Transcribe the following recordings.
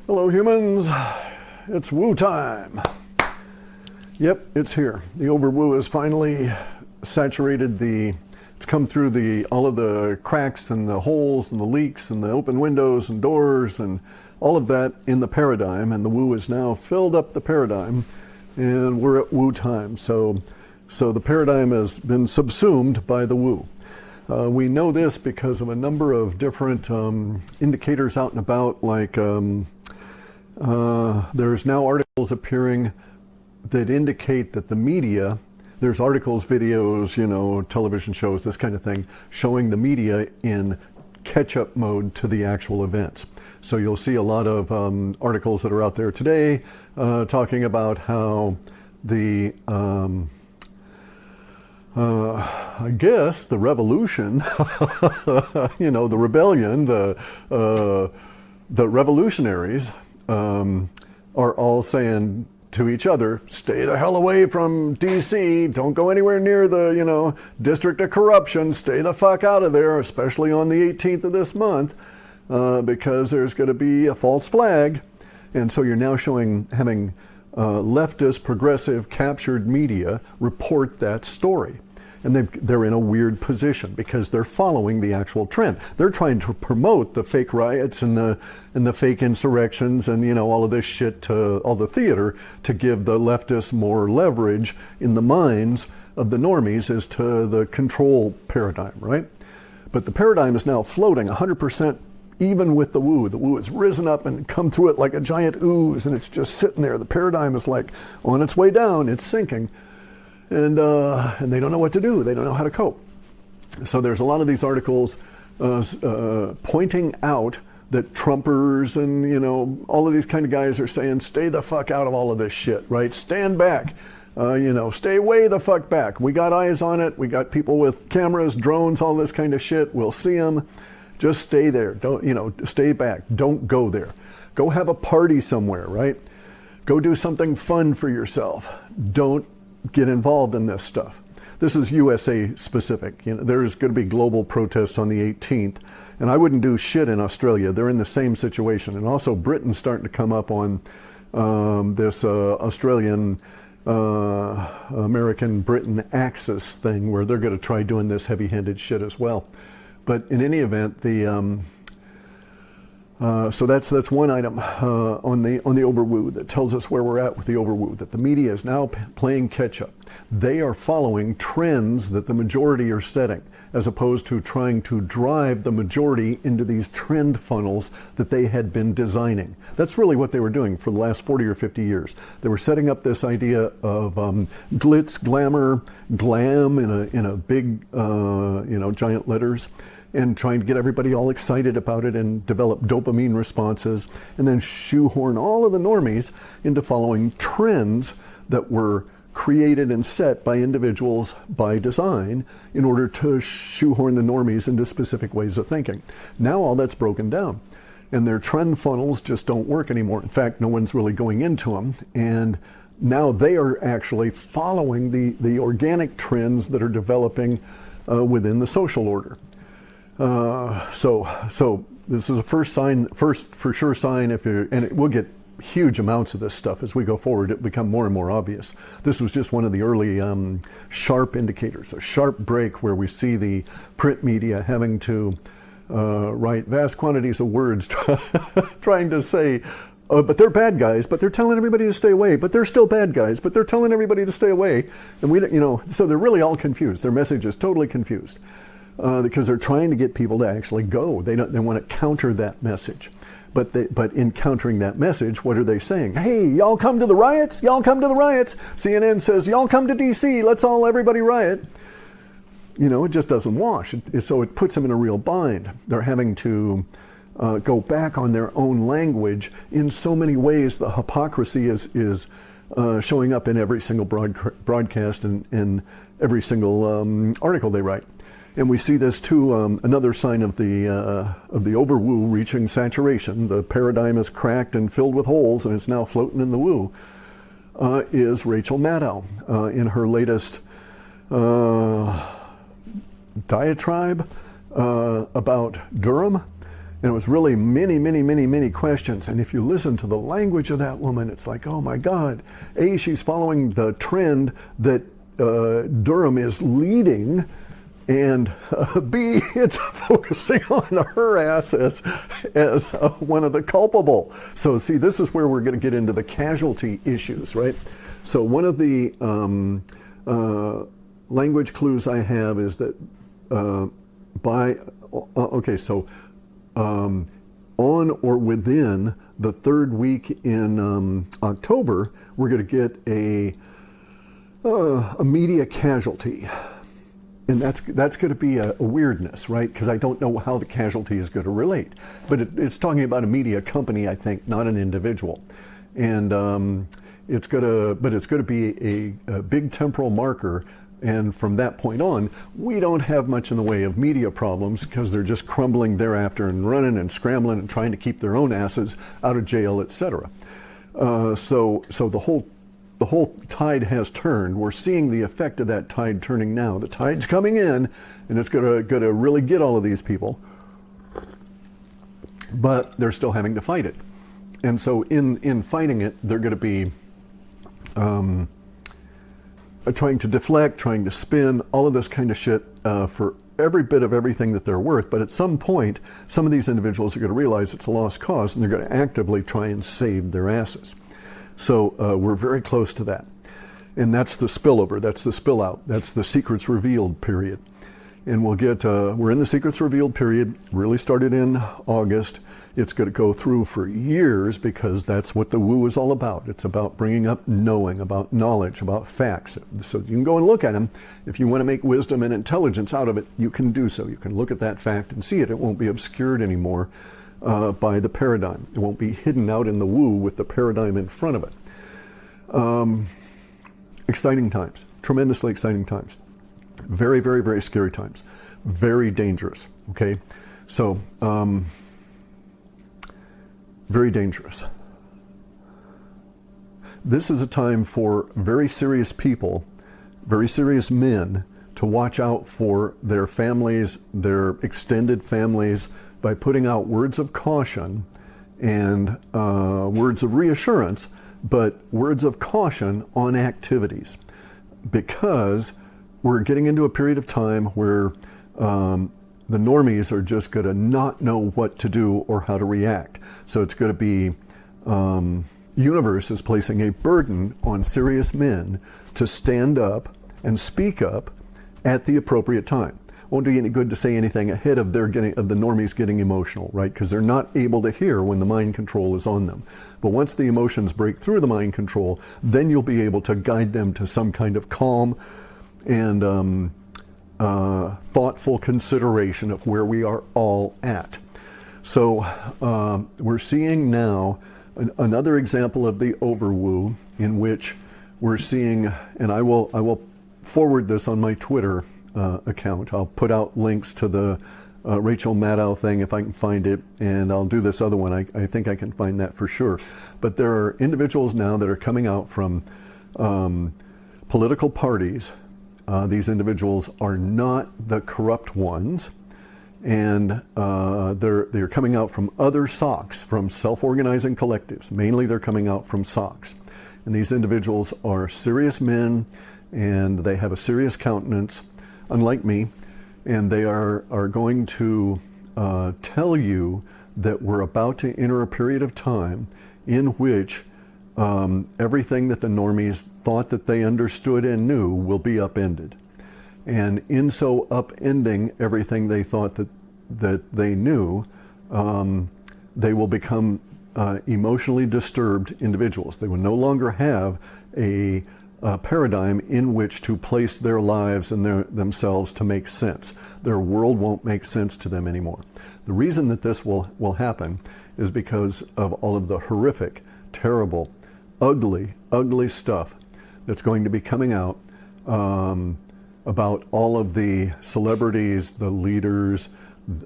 Hello humans, it's woo time. Yep, it's here. The overwoo has finally saturated it's come through all of the cracks and the holes and the leaks and the open windows and doors and all of that in the paradigm, and the woo has now filled up the paradigm, and we're at woo time. So the paradigm has been subsumed by the woo. We know this because of a number of different indicators out and about, like there's now articles appearing that indicate that the media, there's articles, videos, television shows, this kind of thing, showing the media in catch-up mode to the actual events. So you'll see a lot of articles that are out there today talking about how I guess the revolution, the rebellion, the revolutionaries are all saying to each other, stay the hell away from DC, don't go anywhere near the, district of corruption, stay the fuck out of there, especially on the 18th of this month, because there's going to be a false flag. And so you're now having leftist, progressive, captured media report that story. And they're in a weird position because they're following the actual trend. They're trying to promote the fake riots and the fake insurrections and all of this shit to all the theater to give the leftists more leverage in the minds of the normies as to the control paradigm, right? But the paradigm is now floating 100% even with the woo. The woo has risen up and come through it like a giant ooze, and it's just sitting there. The paradigm is like on its way down, it's sinking. And they don't know what to do. They don't know how to cope. So there's a lot of these articles pointing out that Trumpers and all of these kind of guys are saying, stay the fuck out of all of this shit, right? Stand back, stay way the fuck back. We got eyes on it. We got people with cameras, drones, all this kind of shit. We'll see them. Just stay there. Don't stay back. Don't go there. Go have a party somewhere, right? Go do something fun for yourself. Don't get involved in this stuff. This is USA specific. There's going to be global protests on the 18th, and I wouldn't do shit in Australia. They're in the same situation. And also Britain's starting to come up on this Australian American Britain axis thing where they're going to try doing this heavy-handed shit as well. But in any event, so that's one item on the overwoo that tells us where we're at with the overwoo, that the media is now playing catch up. They are following trends that the majority are setting, as opposed to trying to drive the majority into these trend funnels that they had been designing. That's really what they were doing for the last 40 or 50 years. They were setting up this idea of glitz, glamour, glam in a big, giant letters, and trying to get everybody all excited about it and develop dopamine responses, and then shoehorn all of the normies into following trends that were created and set by individuals by design in order to shoehorn the normies into specific ways of thinking. Now all that's broken down, and their trend funnels just don't work anymore. In fact, no one's really going into them, and now they are actually following the organic trends that are developing within the social order. So this is a first for sure sign, and we'll get huge amounts of this stuff as we go forward. It become more and more obvious. This was just one of the early sharp indicators, a sharp break where we see the print media having to write vast quantities of words trying to say, but they're bad guys, but they're telling everybody to stay away, but they're still bad guys, but they're telling everybody to stay away. And so they're really all confused. Their message is totally confused. Because they're trying to get people to actually go. They want to counter that message. But in countering that message, what are they saying? Hey, y'all come to the riots? Y'all come to the riots. CNN says, y'all come to DC. Everybody riot. It just doesn't wash. So it puts them in a real bind. They're having to go back on their own language in so many ways. The hypocrisy is showing up in every single broadcast and in every single article they write. And we see this too, another sign of the overwoo reaching saturation. The paradigm is cracked and filled with holes, and it's now floating in the woo, is Rachel Maddow in her latest diatribe about Durham And it was really many, many, many, many questions. And if you listen to the language of that woman, it's like, oh my God. A, she's following the trend that Durham is leading, and B, it's focusing on her ass as one of the culpable. So see, this is where we're going to get into the casualty issues, right? So one of the language clues I have is that on or within the third week in October, we're going to get a media casualty. And that's going to be a weirdness, right? Because I don't know how the casualty is going to relate. But it's talking about a media company, I think, not an individual. And it's going to be a big temporal marker. And from that point on, we don't have much in the way of media problems because they're just crumbling thereafter and running and scrambling and trying to keep their own asses out of jail, etc. So the whole tide has turned. We're seeing the effect of that tide turning now. The tide's coming in, and it's going to really get all of these people. But they're still having to fight it. And so in fighting it, they're going to be trying to deflect, trying to spin, all of this kind of shit for every bit of everything that they're worth. But at some point, some of these individuals are going to realize it's a lost cause, and they're going to actively try and save their asses. So we're very close to that. And that's the spillover, that's the spill out, that's the secrets revealed period. And we'll get, we're in the secrets revealed period, really started in August. It's going to go through for years because that's what the woo is all about. It's about bringing up knowing, about knowledge, about facts. So you can go and look at them. If you want to make wisdom and intelligence out of it, you can do so. You can look at that fact and see it. It won't be obscured anymore by the paradigm. It won't be hidden out in the woo with the paradigm in front of it. Exciting times, tremendously exciting times. Very, very, very scary times. Very dangerous, okay? So, very dangerous. This is a time for very serious people, very serious men, to watch out for their families, their extended families, by putting out words of caution and words of reassurance, but words of caution on activities. Because we're getting into a period of time where the normies are just going to not know what to do or how to react. So it's going to be, universe is placing a burden on serious men to stand up and speak up at the appropriate time. Won't do you any good to say anything ahead of the normies getting emotional, right? Because they're not able to hear when the mind control is on them. But once the emotions break through the mind control, then you'll be able to guide them to some kind of calm and thoughtful consideration of where we are all at. So we're seeing now another example of the overwoo, in which we're seeing, and I will forward this on my Twitter account. I'll put out links to the Rachel Maddow thing if I can find it, and I'll do this other one. I think I can find that for sure. But there are individuals now that are coming out from political parties. These individuals are not the corrupt ones, and they're coming out from other SOCs, from self-organizing collectives. Mainly they're coming out from SOCs. And these individuals are serious men, and they have a serious countenance, unlike me, and they are going to tell you that we're about to enter a period of time in which everything that the normies thought that they understood and knew will be upended. And in so upending everything they thought that they knew, they will become emotionally disturbed individuals. They will no longer have a paradigm in which to place their lives and themselves to make sense. Their world won't make sense to them anymore. The reason that this will happen is because of all of the horrific, terrible, ugly stuff that's going to be coming out about all of the celebrities, the leaders,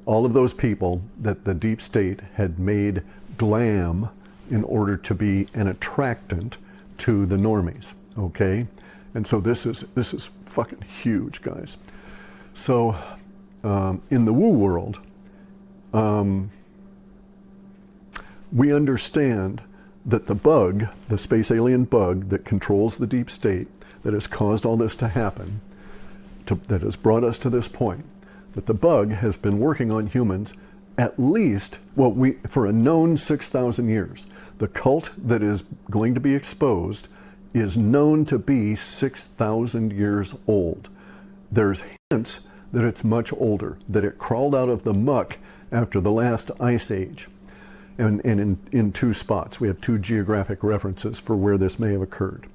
all of those people that the deep state had made glam in order to be an attractant to the normies, okay? And so this is fucking huge, guys. So in the woo world, we understand that the bug, the space alien bug that controls the deep state, that has caused all this to happen, that has brought us to this point, that the bug has been working on humans at least, well, for a known 6,000 years. The cult that is going to be exposed is known to be 6,000 years old. There's hints that it's much older, that it crawled out of the muck after the last ice age. And in two spots, we have two geographic references for where this may have occurred.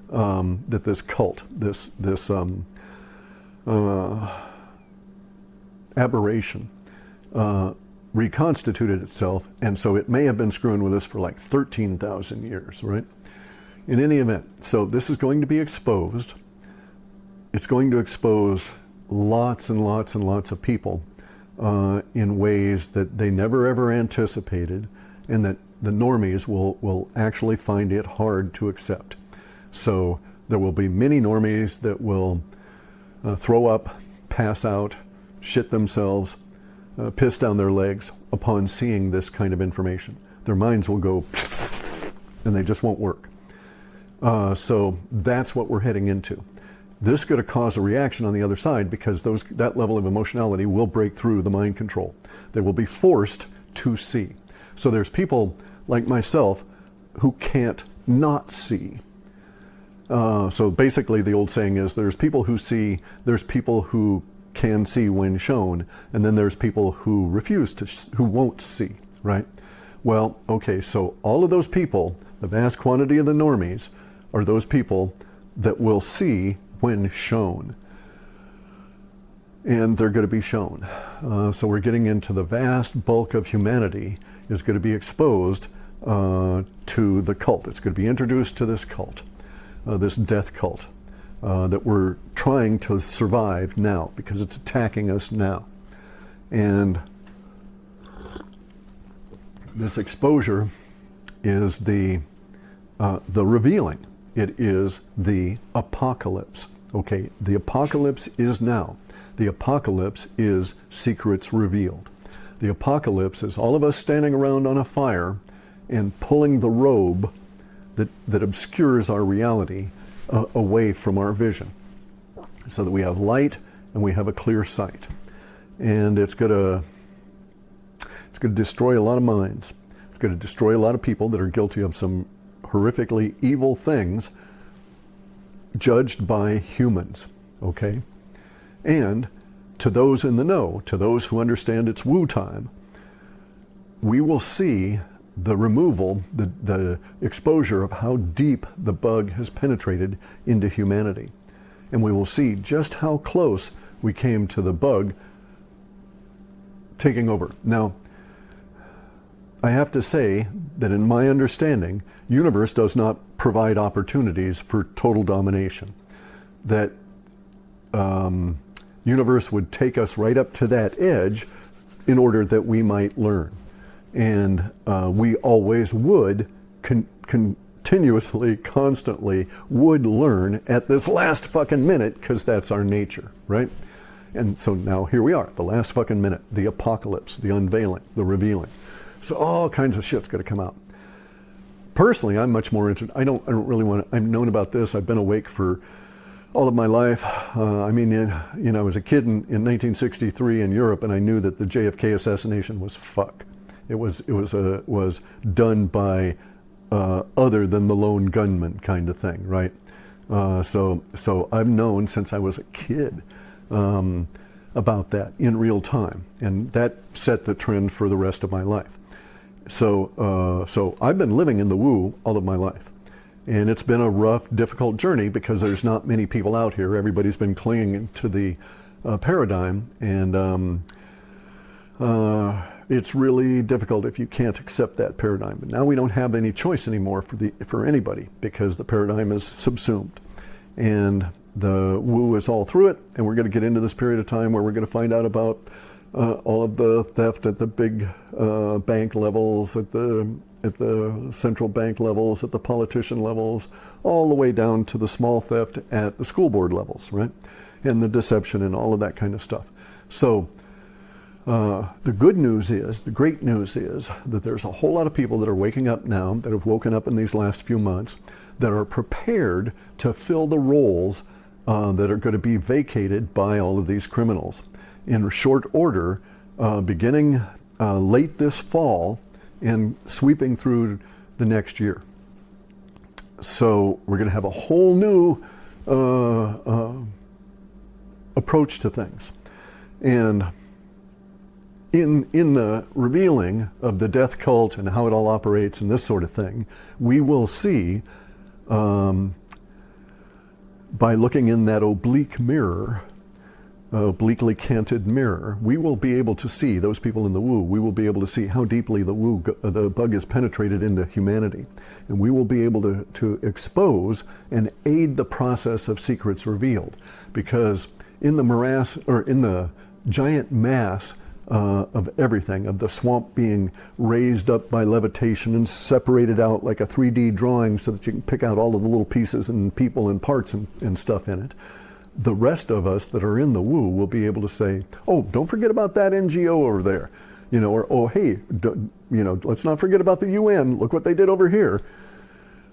That this cult, this aberration, reconstituted itself, and so it may have been screwing with us for like 13,000 years, right? In any event, so this is going to be exposed. It's going to expose lots and lots and lots of people in ways that they never ever anticipated, and that the normies will actually find it hard to accept. So there will be many normies that will throw up, pass out, shit themselves, piss down their legs upon seeing this kind of information. Their minds will go and they just won't work. So that's what we're heading into. This is going to cause a reaction on the other side, because that level of emotionality will break through the mind control. They will be forced to see. So there's people like myself who can't not see. So basically the old saying is, there's people who see, there's people who can see when shown, and then there's people who refuse to, who won't see, right? Well, okay, so all of those people, the vast quantity of the normies, are those people that will see when shown. And they're going to be shown. So we're getting into the vast bulk of humanity is going to be exposed to the cult. It's going to be introduced to this cult, this death cult, that we're trying to survive now because it's attacking us now. And this exposure is the revealing. It is the apocalypse. Okay, the apocalypse is now. The apocalypse is secrets revealed. The apocalypse is all of us standing around on a fire and pulling the robe that obscures our reality away from our vision, so that we have light and we have a clear sight. And it's going to destroy a lot of minds. It's going to destroy a lot of people that are guilty of some horrifically evil things judged by humans, okay? And to those in the know, to those who understand it's woo time, we will see the removal, the exposure of how deep the bug has penetrated into humanity. And we will see just how close we came to the bug taking over. Now, I have to say that in my understanding, universe does not provide opportunities for total domination. That universe would take us right up to that edge in order that we might learn. And we always would continuously, constantly would learn at this last fucking minute, because that's our nature, right? And so now here we are, the last fucking minute, the apocalypse, the unveiling, the revealing. So all kinds of shit's going to come out. Personally, I'm much more interested. I don't really want to. I've known about this. I've been awake for all of my life. I mean, I was a kid in 1963 in Europe, and I knew that the JFK assassination was fuck. It was done by other than the lone gunman kind of thing, right? So I've known since I was a kid about that in real time, and that set the trend for the rest of my life. So I've been living in the woo all of my life, and it's been a rough, difficult journey because there's not many people out here. Everybody's been clinging to the paradigm, and it's really difficult if you can't accept that paradigm. But now we don't have any choice anymore for anybody, because the paradigm is subsumed, and the woo is all through it. And we're going to get into this period of time where we're going to find out about all of the theft at the big bank levels, at the central bank levels, at the politician levels, all the way down to the small theft at the school board levels, right? And the deception and all of that kind of stuff. So The good news is, the great news is that there's a whole lot of people that are waking up now, that have woken up in these last few months, that are prepared to fill the roles that are going to be vacated by all of these criminals. In short order, beginning late this fall and sweeping through the next year. So we're going to have a whole new approach to things. And in the revealing of the death cult and how it all operates and this sort of thing, we will see, by looking in that oblique mirror, obliquely canted mirror, we will be able to see, those people in the woo, we will be able to see how deeply the bug is penetrated into humanity. And we will be able to expose and aid the process of secrets revealed. Because in the morass, or in the giant mass of everything, of the swamp being raised up by levitation and separated out like a 3D drawing so that you can pick out all of the little pieces and people and parts and stuff in it, the rest of us that are in the woo will be able to say, oh, don't forget about that NGO over there, you know, or, oh, hey, let's not forget about the UN, look what they did over here,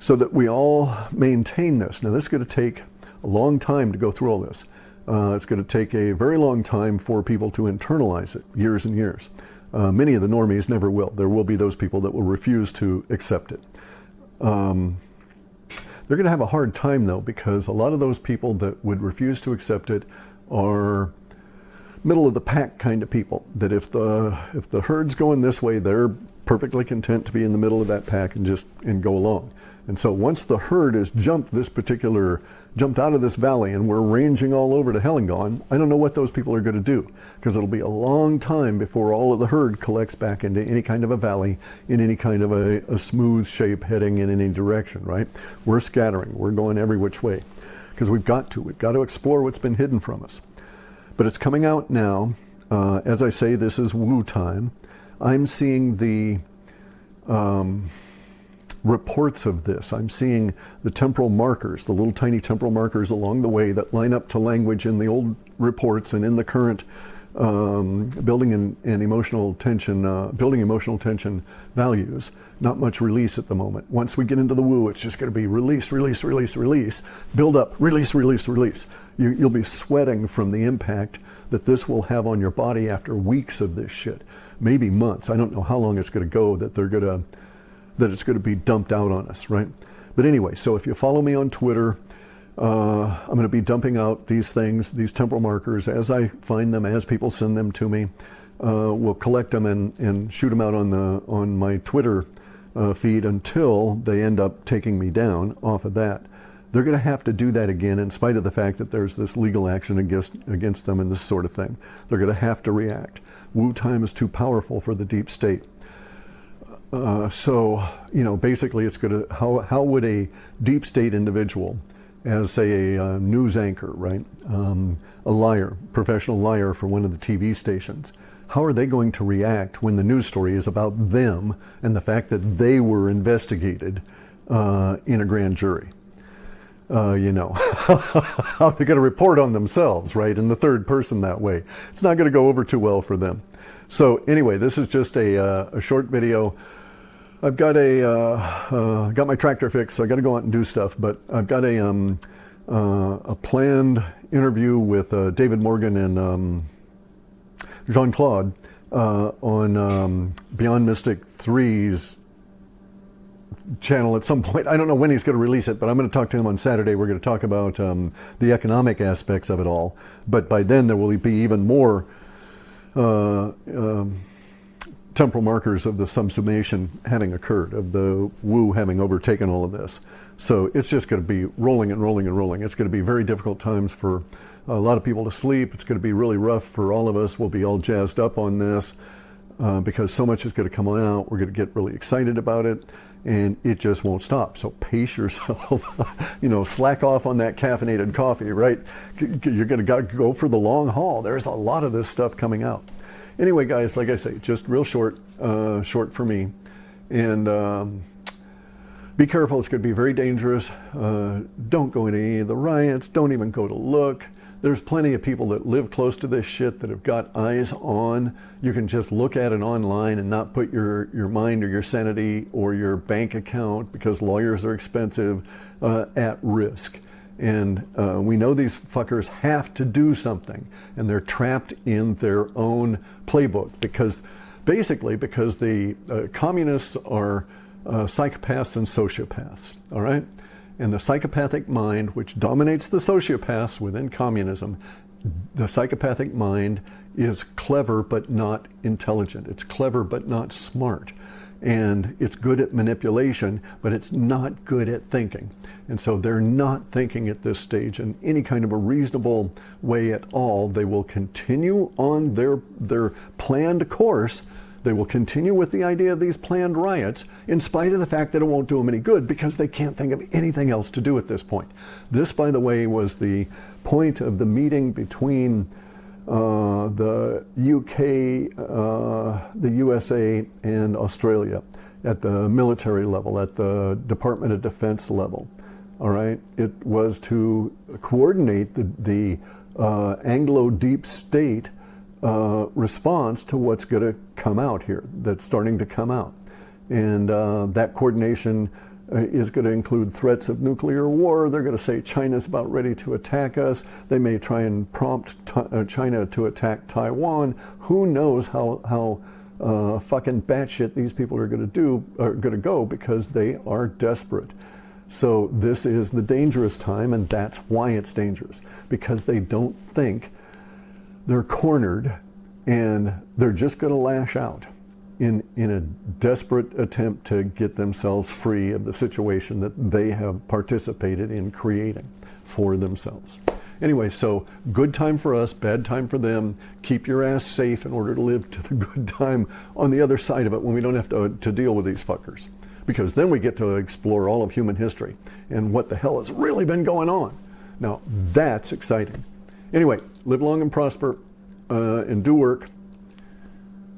so that we all maintain this. Now, this is going to take a long time to go through all this. It's going to take a very long time for people to internalize it, years and years. Many of the normies never will. There will be those people that will refuse to accept it. They're going to have a hard time, though, because a lot of those people that would refuse to accept it are middle of the pack kind of people, that if the herd's going this way, they're perfectly content to be in the middle of that pack and go along. And so once the herd has jumped out of this valley and we're ranging all over to hell and gone, I don't know what those people are going to do, because it'll be a long time before all of the herd collects back into any kind of a valley, in any kind of a smooth shape heading in any direction, right? We're scattering, we're going every which way, because we've got to explore what's been hidden from us. But it's coming out now. As I say, this is woo time. I'm seeing the reports of this. I'm seeing the temporal markers, the little tiny temporal markers along the way that line up to language in the old reports and in the current building emotional tension values. Not much release at the moment. Once we get into the woo, it's just going to be release, release, release, release, build up, release, release, release. You'll be sweating from the impact that this will have on your body after weeks of this shit, maybe months. I don't know how long it's going to go that it's going to be dumped out on us, right? But anyway, so if you follow me on Twitter, I'm going to be dumping out these things, these temporal markers, as I find them, as people send them to me. We'll collect them and shoot them out on my Twitter feed until they end up taking me down off of that. They're going to have to do that again, in spite of the fact that there's this legal action against them and this sort of thing. They're going to have to react. Woo time is too powerful for the deep state. So, basically it's going to, how would a deep state individual, as say a news anchor, right? A liar, professional liar for one of the TV stations, how are they going to react when the news story is about them and the fact that they were investigated in a grand jury? How they're going to report on themselves, right? In the third person that way. It's not going to go over too well for them. So anyway, this is just a short video. I've got got my tractor fixed, so I got to go out and do stuff. But I've got a planned interview with David Morgan and Jean-Claude on Beyond Mystic 3's channel at some point. I don't know when he's going to release it, but I'm going to talk to him on Saturday. We're going to talk about the economic aspects of it all. But by then there will be even more temporal markers of the subsumation having occurred, of the woo having overtaken all of this. So it's just going to be rolling and rolling and rolling. It's going to be very difficult times for a lot of people to sleep. It's going to be really rough for all of us. We'll be all jazzed up on this because so much is going to come out. We're going to get really excited about it, and it just won't stop. So pace yourself, slack off on that caffeinated coffee, right? You're going to go for the long haul. There's a lot of this stuff coming out. Anyway, guys, like I say, just real short for me. And be careful. It's going to be very dangerous. Don't go into any of the riots. Don't even go to look. There's plenty of people that live close to this shit that have got eyes on. You can just look at it online and not put your mind or your sanity or your bank account, because lawyers are expensive, at risk. And we know these fuckers have to do something, and they're trapped in their own playbook, because basically because the communists are psychopaths and sociopaths, all right? And the psychopathic mind, which dominates the sociopaths within communism, the psychopathic mind is clever but not intelligent. It's clever but not smart. And it's good at manipulation, but it's not good at thinking. And so they're not thinking at this stage in any kind of a reasonable way at all. They will continue on their planned course. They will continue with the idea of these planned riots, in spite of the fact that it won't do them any good, because they can't think of anything else to do at this point. This, by the way, was the point of the meeting between the UK, the USA, and Australia at the military level, at the Department of Defense level. All right, it was to coordinate the Anglo deep state response to what's going to come out here, that's starting to come out. And that coordination is going to include threats of nuclear war. They're going to say China's about ready to attack us. They may try and prompt China to attack Taiwan. Who knows how fucking batshit these people are going to go, because they are desperate. So this is the dangerous time, and that's why it's dangerous, because they don't think. They're cornered, and they're just going to lash out in a desperate attempt to get themselves free of the situation that they have participated in creating for themselves. Anyway, so good time for us, bad time for them. Keep your ass safe in order to live to the good time on the other side of it, when we don't have to deal with these fuckers. Because then we get to explore all of human history and what the hell has really been going on. Now, that's exciting. Anyway, live long and prosper, and do work.